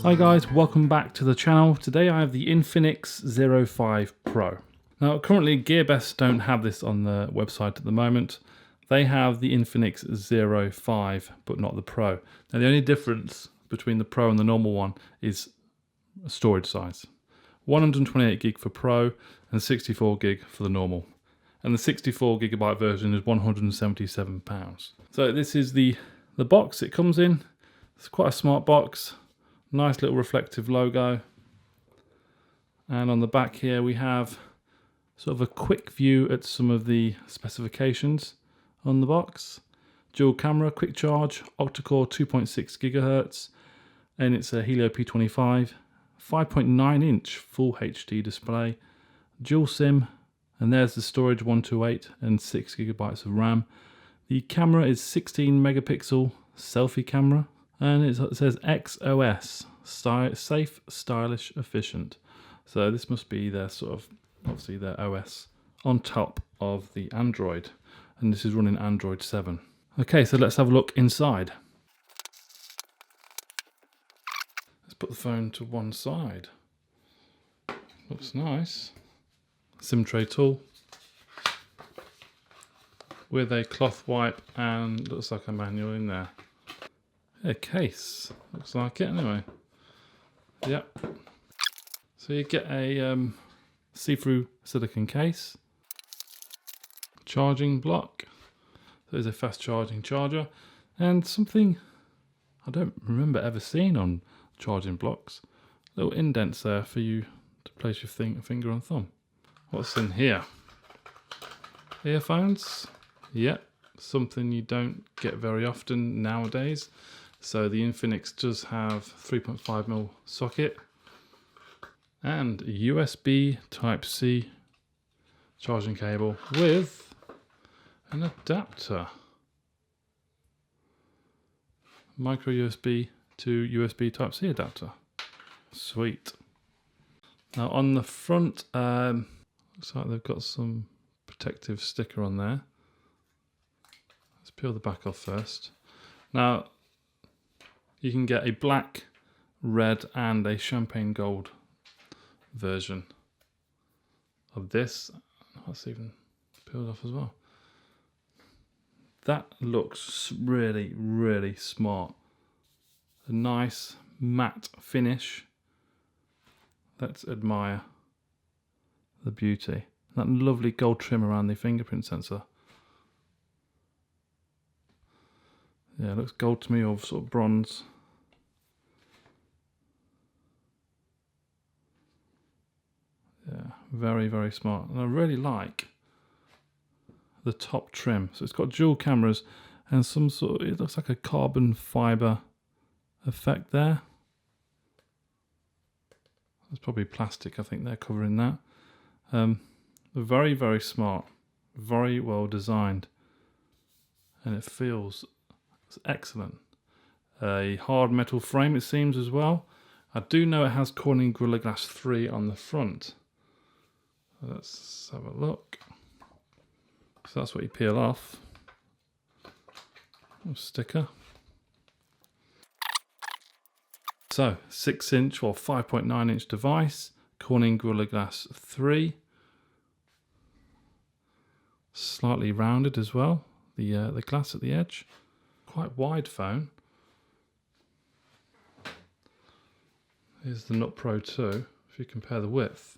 Hi guys, welcome back to the channel. Today I have the Infinix Zero 5 Pro. Now currently GearBest don't have this on the website at the moment. They have the Infinix Zero 5 but not the Pro. Now the only difference between the Pro and the normal one is storage size. 128 gig for Pro and 64 gig for the normal. And the 64 gigabyte version is £177. So this is the box it comes in. It's quite a smart box. Nice little reflective logo. And on the back here we have sort of a quick view at some of the specifications on the box. Dual camera, quick charge, octa-core 2.6 gigahertz, and it's a Helio P25, 5.9 inch full HD display, dual SIM, and there's the storage 128 and 6 gigabytes of RAM. The camera is 16 megapixel selfie camera. And it says XOS, safe, stylish, efficient. So this must be their sort of, obviously their OS on top of the Android. And this is running Android 7. Okay, so let's have a look inside. Let's put the phone to one side. Looks nice. SIM tray tool. With a cloth wipe and looks like a manual in there. A case, looks like it anyway. Yep. So you get a see-through silicone case. Charging block. There's a fast charging charger. And something I don't remember ever seeing on charging blocks. Little indents there for you to place your finger and thumb. What's in here? Earphones. Yep. Something you don't get very often nowadays. So the Infinix does have 3.5mm socket and USB Type-C charging cable with an adapter. Micro USB to USB Type-C adapter. Sweet. Now on the front, looks like they've got some protective sticker on there. Let's peel the back off first. Now, you can get a black, red and a champagne gold version of this. That's even peeled off as well. That looks really, really smart. A nice matte finish. Let's admire the beauty. That lovely gold trim around the fingerprint sensor. Yeah, it looks gold to me, or sort of bronze. Yeah, very, very smart. And I really like the top trim. So it's got dual cameras and some sort of, it looks like a carbon fiber effect there. It's probably plastic, I think they're covering that. Very, very smart. Very well designed. And it feels excellent. A hard metal frame it seems as well. I do know it has Corning Gorilla Glass 3 on the front. Let's have a look. So that's what you peel off. Sticker. So 6-inch or 5.9-inch device. Corning Gorilla Glass 3. Slightly rounded as well. The glass at the edge. Quite wide phone. Here's the Nut Pro 2, if you compare the width.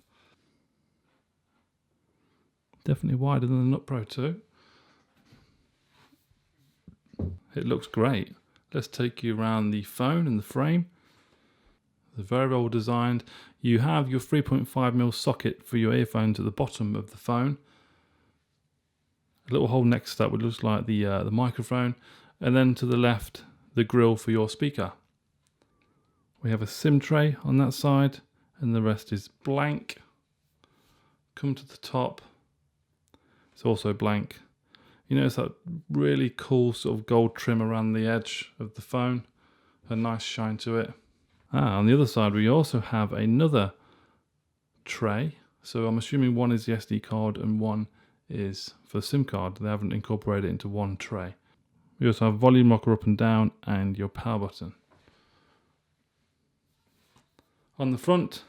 Definitely wider than the Nut Pro 2. It looks great. Let's take you around the phone and the frame. They're very well designed. You have your 3.5mm socket for your earphones at the bottom of the phone. A little hole next to that would look like the microphone. And then to the left, the grill for your speaker. We have a SIM tray on that side, and the rest is blank. Come to the top. It's also blank. You notice that really cool sort of gold trim around the edge of the phone. A nice shine to it. On the other side, we also have another tray. So I'm assuming one is the SD card and one is for the SIM card. They haven't incorporated it into one tray. We also have volume rocker up and down and your power button. On the front,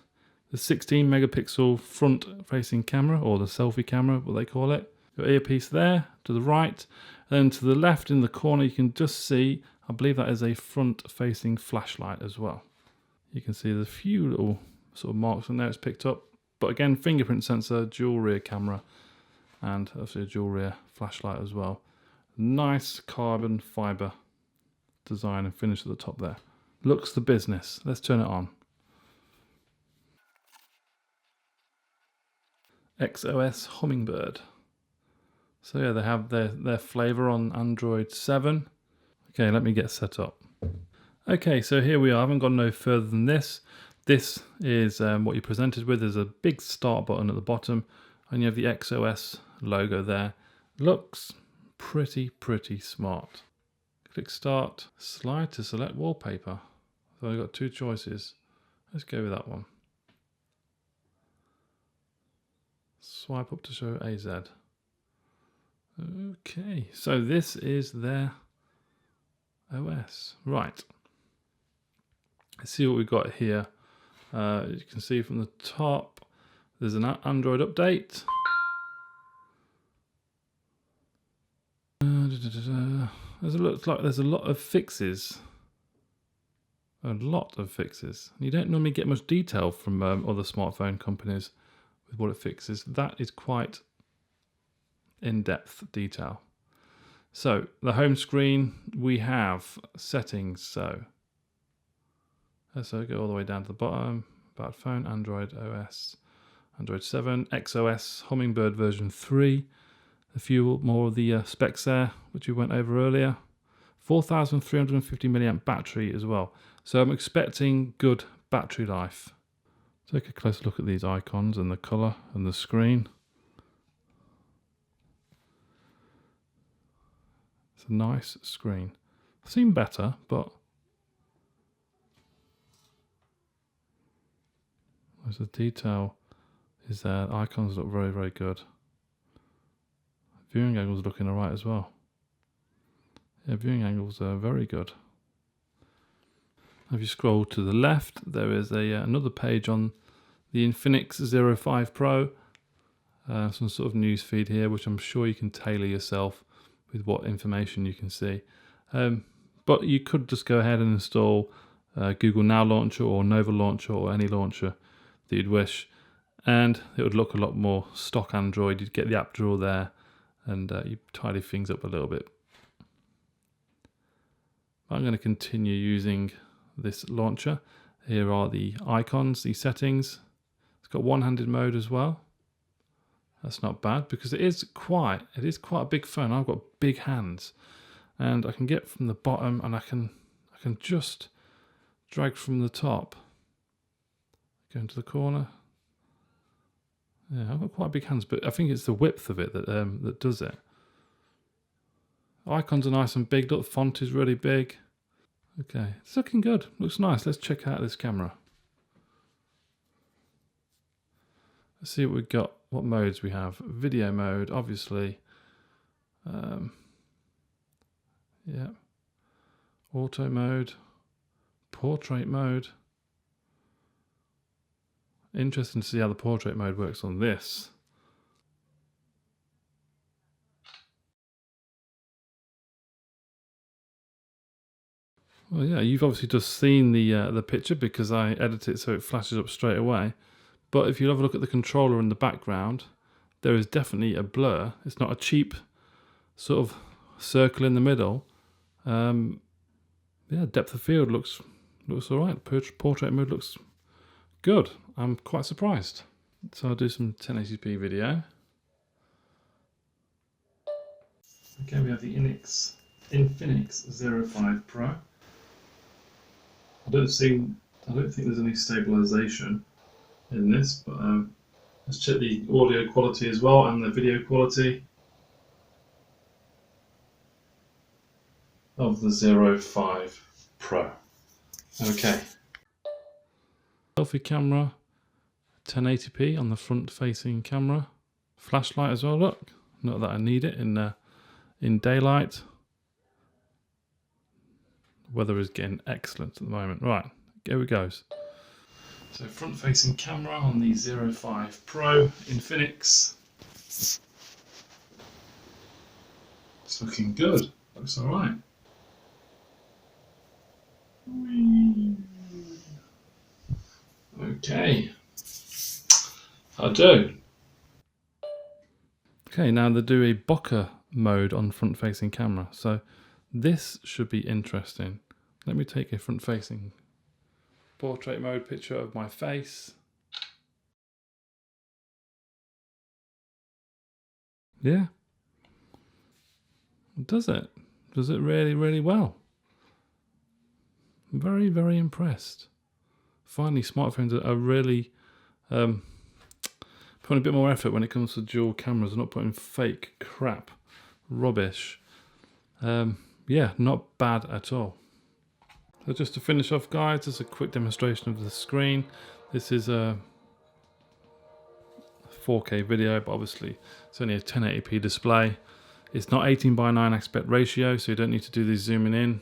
the 16 megapixel front facing camera, or the selfie camera, what they call it. Your earpiece there to the right, and then to the left in the corner you can just see, I believe that is a front facing flashlight as well. You can see there's a few little sort of marks on there it's picked up, but again, fingerprint sensor, dual rear camera, and obviously a dual rear flashlight as well. Nice carbon fiber design and finish at the top there. Looks the business. Let's turn it on. XOS Hummingbird. So yeah, they have their flavor on Android 7. Okay, let me get set up. Okay, so here we are. I haven't gone no further than this. This is what you're presented with. There's a big start button at the bottom, and you have the XOS logo there. Looks pretty smart. Click start, slide to select wallpaper. So I've got two choices. Let's go with that one. Swipe up to show AZ. Okay, so this is their OS. Right. Let's see what we've got here. You can see from the top, there's an Android update. Looks like there's a lot of fixes. A lot of fixes. You don't normally get much detail from other smartphone companies with what it fixes. That is quite in-depth detail. So the home screen, we have settings. So go all the way down to the bottom. About phone, Android OS, Android 7, XOS, Hummingbird version 3. A few more of the specs there, which we went over earlier. 4,350 milliamp battery as well. So I'm expecting good battery life. Take a closer look at these icons and the color and the screen. It's a nice screen. I've seen better, but as the detail is there, the icons look very good. Viewing angles looking alright as well. Yeah, viewing angles are very good. If you scroll to the left, there is another page on the Infinix Zero 5 Pro. Some sort of news feed here, which I'm sure you can tailor yourself with what information you can see. But you could just go ahead and install Google Now Launcher or Nova Launcher or any launcher that you'd wish. And it would look a lot more stock Android. You'd get the app drawer there and you tidy things up a little bit. I'm going to continue using this launcher. Here are the icons, the settings. It's got one-handed mode as well. That's not bad because it is quite a big phone. I've got big hands, and I can get from the bottom, and I can just drag from the top. Go into the corner. Yeah, I've got quite big hands, but I think it's the width of it that does it. Icons are nice and big. Look, the font is really big. Okay, it's looking good. Looks nice. Let's check out this camera. Let's see what we've got. What modes we have. Video mode, obviously. Yeah. Auto mode. Portrait mode. Interesting to see how the portrait mode works on this. Well, yeah, you've obviously just seen the picture because I edit it so it flashes up straight away. But if you have a look at the controller in the background, there is definitely a blur. It's not a cheap sort of circle in the middle. Yeah, depth of field looks all right. Portrait mode looks good. I'm quite surprised. So I'll do some 1080p video. Okay, we have the Infinix Zero 5 Pro. I don't think there's any stabilization in this, but let's check the audio quality as well and the video quality of the Zero 5 Pro. Okay. Selfie camera, 1080p on the front facing camera. Flashlight as well, look. Not that I need it in daylight. Weather is getting excellent at the moment. Right, here it goes. So front facing camera on the Zero 5 Pro Infinix. It's looking good, looks alright. Okay, I do. Okay, now they do a bokeh mode on front facing camera, so this should be interesting. Let me take a front facing portrait mode picture of my face. Yeah, does it? Does it really, really well? I'm very, very impressed. Finally, smartphones are really putting a bit more effort when it comes to dual cameras and not putting fake crap, rubbish. Yeah, not bad at all. So just to finish off, guys, just a quick demonstration of the screen. This is a 4K video, but obviously it's only a 1080p display. It's not 18:9 aspect ratio, so you don't need to do the zooming in.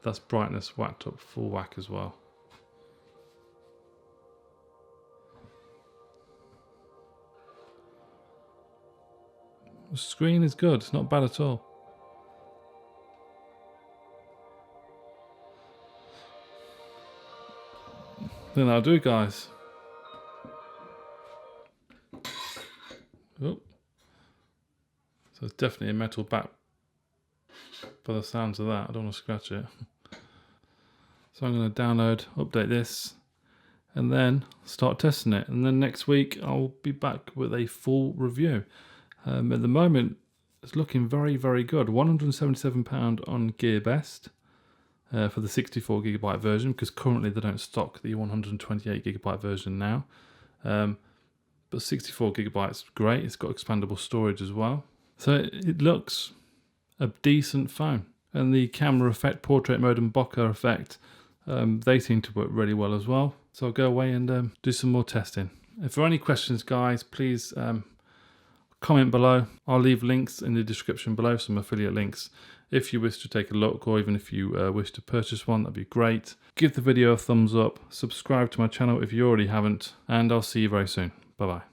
That's brightness whacked up full whack as well. The screen is good, it's not bad at all. Then that'll do, guys. Oh. So it's definitely a metal back by the sounds of that. I don't want to scratch it. So I'm going to download, update this, and then start testing it. And then next week I'll be back with a full review. At the moment, it's looking very, very good. £177 on GearBest for the 64GB version, because currently they don't stock the 128GB version now. But 64GB is great. It's got expandable storage as well. So it looks a decent phone. And the camera effect, portrait mode and bokeh effect, they seem to work really well as well. So I'll go away and do some more testing. If there are any questions, guys, please comment below. I'll leave links in the description below, some affiliate links. If you wish to take a look, or even if you wish to purchase one, that'd be great. Give the video a thumbs up, subscribe to my channel if you already haven't, and I'll see you very soon. Bye bye.